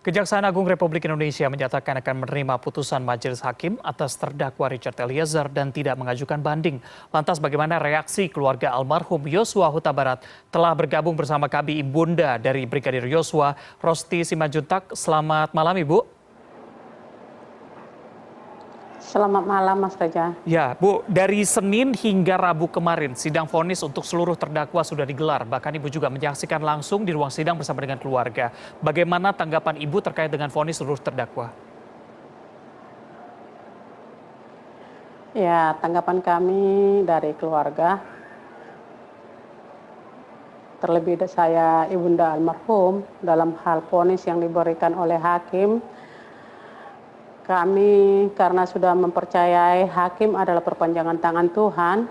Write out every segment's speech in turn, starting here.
Kejaksaan Agung Republik Indonesia menyatakan akan menerima putusan majelis hakim atas terdakwa Richard Eliezer dan tidak mengajukan banding. Lantas bagaimana reaksi keluarga almarhum Yosua Huta Barat? Telah bergabung bersama kami Ibunda dari Brigadir Yosua, Rosti Simanjuntak. Selamat malam Ibu. Selamat malam Mas Reza. Ya Bu, dari Senin hingga Rabu kemarin sidang vonis untuk seluruh terdakwa sudah digelar. Bahkan Ibu juga menyaksikan langsung di ruang sidang bersama dengan keluarga. Bagaimana tanggapan Ibu terkait dengan vonis seluruh terdakwa? Ya, tanggapan kami dari keluarga, terlebih saya Ibunda almarhum dalam hal vonis yang diberikan oleh hakim. Kami karena sudah mempercayai hakim adalah perpanjangan tangan Tuhan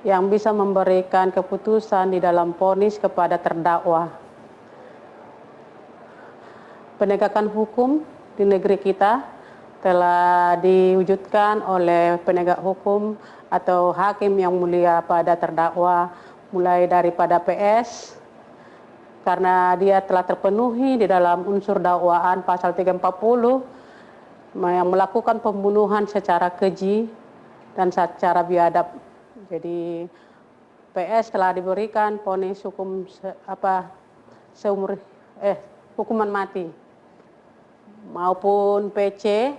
yang bisa memberikan keputusan di dalam vonis kepada terdakwa. Penegakan hukum di negeri kita telah diwujudkan oleh penegak hukum atau hakim yang mulia pada terdakwa, mulai daripada PS, karena dia telah terpenuhi di dalam unsur dakwaan pasal 340 yang melakukan pembunuhan secara keji dan secara biadab. Jadi PS telah diberikan vonis hukuman mati, maupun PC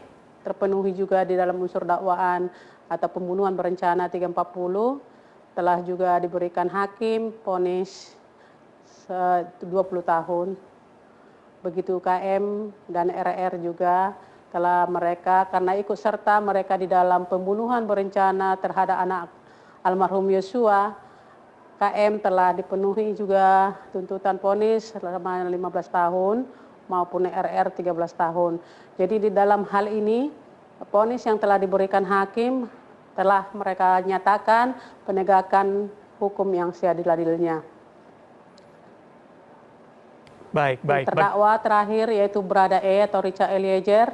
terpenuhi juga di dalam unsur dakwaan atau pembunuhan berencana 340 telah juga diberikan hakim vonis 20 tahun. Begitu KM dan RR juga telah mereka karena ikut serta mereka di dalam pembunuhan berencana terhadap anak almarhum Yosua. KM telah dipenuhi juga tuntutan vonis selama 15 tahun maupun RR 13 tahun. Jadi di dalam hal ini vonis yang telah diberikan hakim telah mereka nyatakan penegakan hukum yang seadil-adilnya. Baik. Terdakwa terakhir yaitu Brada E atau Richard Eliezer,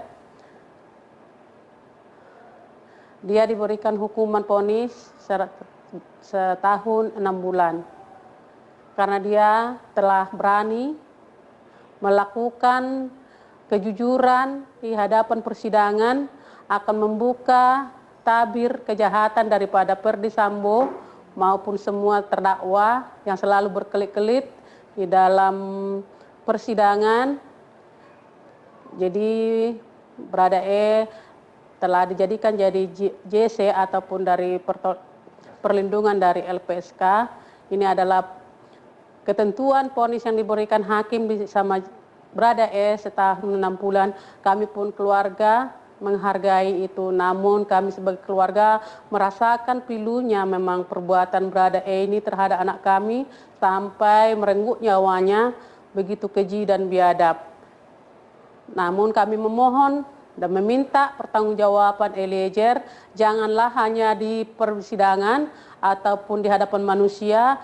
dia diberikan hukuman vonis setahun 6 bulan karena dia telah berani melakukan kejujuran di hadapan persidangan akan membuka tabir kejahatan daripada Ferdy Sambo maupun semua terdakwa yang selalu berkelit-kelit di dalam persidangan. Jadi Brada E telah dijadikan jadi JC ataupun dari perlindungan dari LPSK. Ini adalah ketentuan vonis yang diberikan hakim sama Brada E setahun 6 bulan. Kami pun keluarga menghargai itu, namun kami sebagai keluarga merasakan pilunya memang perbuatan Brada E ini terhadap anak kami sampai merenggut nyawanya, begitu keji dan biadab. Namun kami memohon dan meminta pertanggungjawaban Eliezer janganlah hanya di persidangan ataupun di hadapan manusia.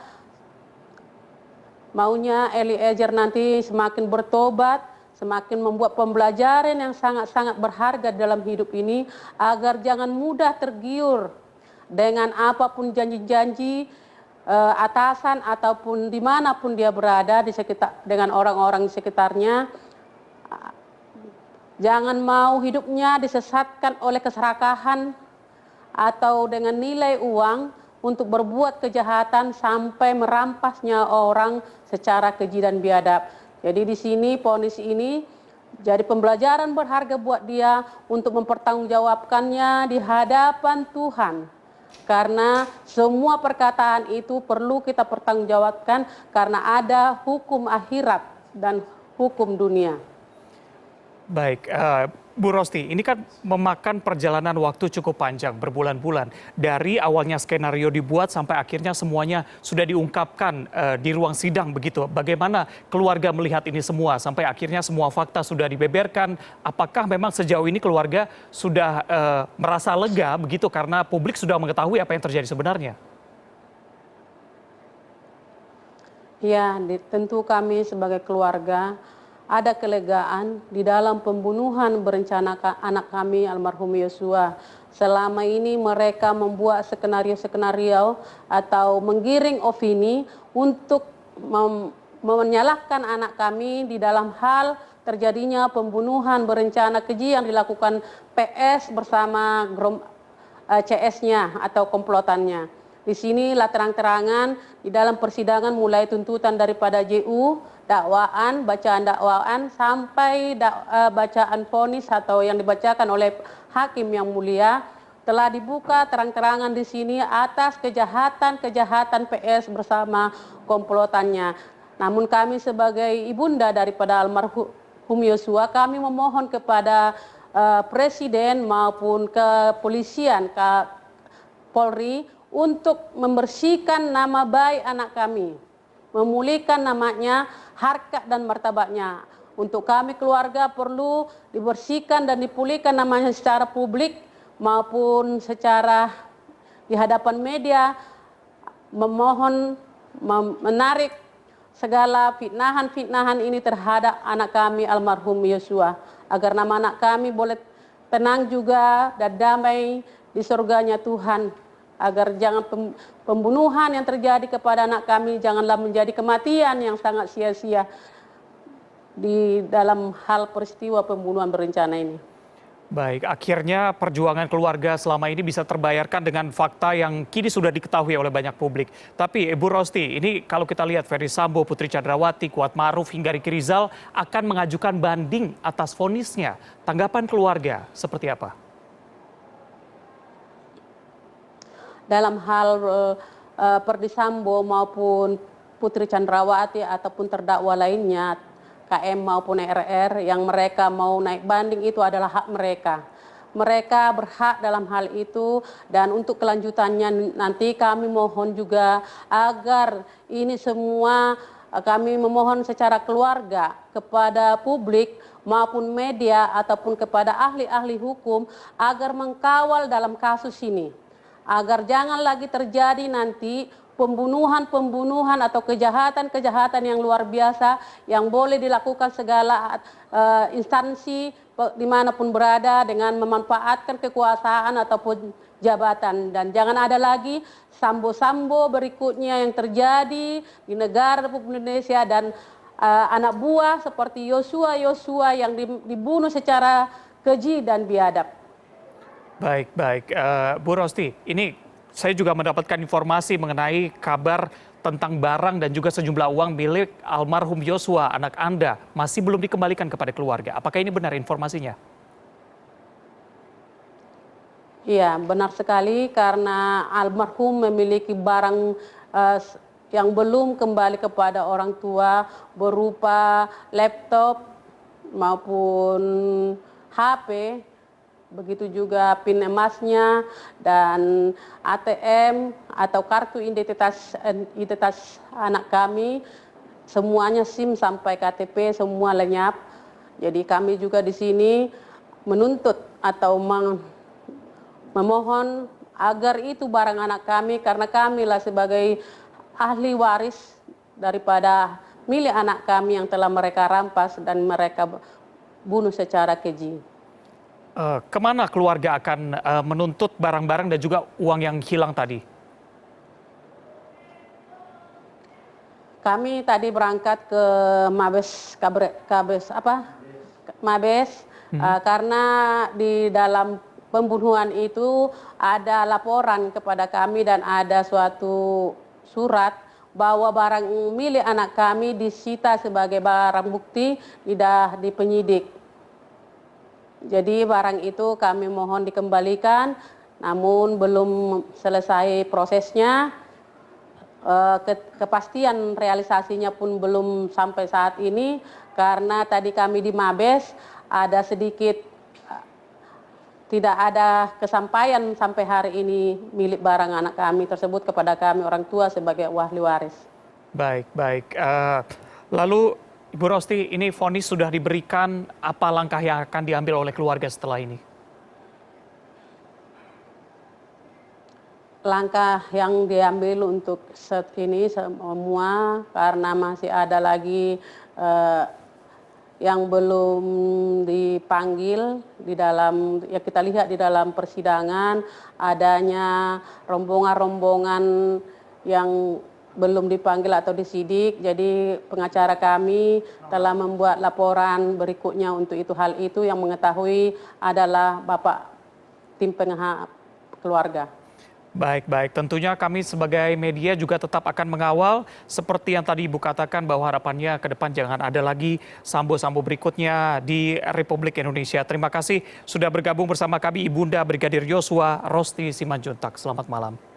Maunya Eliezer nanti semakin bertobat, semakin membuat pembelajaran yang sangat-sangat berharga dalam hidup ini agar jangan mudah tergiur dengan apapun janji-janji atasan ataupun dimanapun dia berada di sekitar dengan orang-orang di sekitarnya. Jangan mau hidupnya disesatkan oleh keserakahan atau dengan nilai uang untuk berbuat kejahatan sampai merampas nyawa orang secara keji dan biadab. Jadi di sini vonis ini jadi pembelajaran berharga buat dia untuk mempertanggungjawabkannya di hadapan Tuhan. Karena semua perkataan itu perlu kita pertanggungjawabkan karena ada hukum akhirat dan hukum dunia. Baik, Bu Rosti, ini kan memakan perjalanan waktu cukup panjang, berbulan-bulan. Dari awalnya skenario dibuat sampai akhirnya semuanya sudah diungkapkan di ruang sidang begitu. Bagaimana keluarga melihat ini semua sampai akhirnya semua fakta sudah dibeberkan? Apakah memang sejauh ini keluarga sudah merasa lega begitu karena publik sudah mengetahui apa yang terjadi sebenarnya? Ya, tentu kami sebagai keluarga ada kelegaan di dalam pembunuhan berencana anak kami almarhum Yosua. Selama ini mereka membuat skenario-skenario atau menggiring opini untuk menyalahkan anak kami di dalam hal terjadinya pembunuhan berencana keji yang dilakukan PS bersama CS-nya atau komplotannya. Di sinilah terang-terangan di dalam persidangan mulai tuntutan daripada JU, dakwaan, bacaan dakwaan sampai bacaan vonis atau yang dibacakan oleh hakim yang mulia telah dibuka terang-terangan di sini atas kejahatan-kejahatan PS bersama komplotannya. Namun kami sebagai ibunda daripada almarhum Yosua, kami memohon kepada Presiden maupun kepolisian, Polri untuk membersihkan nama baik anak kami, memulihkan namanya, harkat dan martabatnya. Untuk kami keluarga perlu dibersihkan dan dipulihkan namanya secara publik maupun secara di hadapan media, memohon menarik segala fitnahan-fitnahan ini terhadap anak kami almarhum Yosua, agar nama anak kami boleh tenang juga dan damai di surganya Tuhan, agar jangan pembunuhan yang terjadi kepada anak kami janganlah menjadi kematian yang sangat sia-sia di dalam hal peristiwa pembunuhan berencana ini. Baik, akhirnya perjuangan keluarga selama ini bisa terbayarkan dengan fakta yang kini sudah diketahui oleh banyak publik. Tapi Ibu Rosti, ini kalau kita lihat Ferdy Sambo, Putri Chandrawati, Kuat Ma'ruf hingga Ricky Rizal akan mengajukan banding atas vonisnya. Tanggapan keluarga seperti apa? Dalam hal Ferdy Sambo maupun Putri Chandrawati ataupun terdakwa lainnya, KM maupun RR, yang mereka mau naik banding itu adalah hak mereka. Mereka berhak dalam hal itu, dan untuk kelanjutannya nanti kami mohon juga agar ini semua kami memohon secara keluarga kepada publik maupun media ataupun kepada ahli-ahli hukum agar mengkawal dalam kasus ini. Agar jangan lagi terjadi nanti pembunuhan atau kejahatan-kejahatan yang luar biasa yang boleh dilakukan segala instansi dimanapun berada dengan memanfaatkan kekuasaan ataupun jabatan. Dan jangan ada lagi sambo-sambo berikutnya yang terjadi di negara Republik Indonesia dan anak buah seperti Yosua yang dibunuh secara keji dan biadab. Baik. Bu Rosti, ini saya juga mendapatkan informasi mengenai kabar tentang barang dan juga sejumlah uang milik almarhum Yosua, anak Anda, masih belum dikembalikan kepada keluarga. Apakah ini benar informasinya? Iya, benar sekali, karena almarhum memiliki barang yang belum kembali kepada orang tua berupa laptop maupun HP. Begitu juga PIN emasnya dan ATM atau kartu identitas anak kami, semuanya SIM sampai KTP semua lenyap. Jadi kami juga di sini menuntut atau memohon agar itu barang anak kami, karena kamilah sebagai ahli waris daripada milik anak kami yang telah mereka rampas dan mereka bunuh secara keji. Kemana keluarga akan menuntut barang-barang dan juga uang yang hilang tadi? Kami tadi berangkat ke Mabes karena di dalam pembunuhan itu ada laporan kepada kami dan ada suatu surat bahwa barang milik anak kami disita sebagai barang bukti di penyidik. Jadi barang itu kami mohon dikembalikan, namun belum selesai prosesnya, kepastian realisasinya pun belum sampai saat ini, karena tadi kami di Mabes ada sedikit tidak ada kesampaian sampai hari ini milik barang anak kami tersebut kepada kami orang tua sebagai ahli waris. Baik. Lalu Ibu Rosti, ini vonis sudah diberikan, apa langkah yang akan diambil oleh keluarga setelah ini? Langkah yang diambil untuk saat ini semua, karena masih ada lagi yang belum dipanggil di dalam, ya kita lihat di dalam persidangan adanya rombongan-rombongan yang belum dipanggil atau disidik, jadi pengacara kami telah membuat laporan berikutnya untuk itu. Hal itu yang mengetahui adalah Bapak tim pengawas keluarga. Baik, baik. Tentunya kami sebagai media juga tetap akan mengawal seperti yang tadi Ibu katakan bahwa harapannya ke depan jangan ada lagi sambo-sambo berikutnya di Republik Indonesia. Terima kasih sudah bergabung bersama kami Ibunda Brigadir Yosua Rosti Simanjuntak. Selamat malam.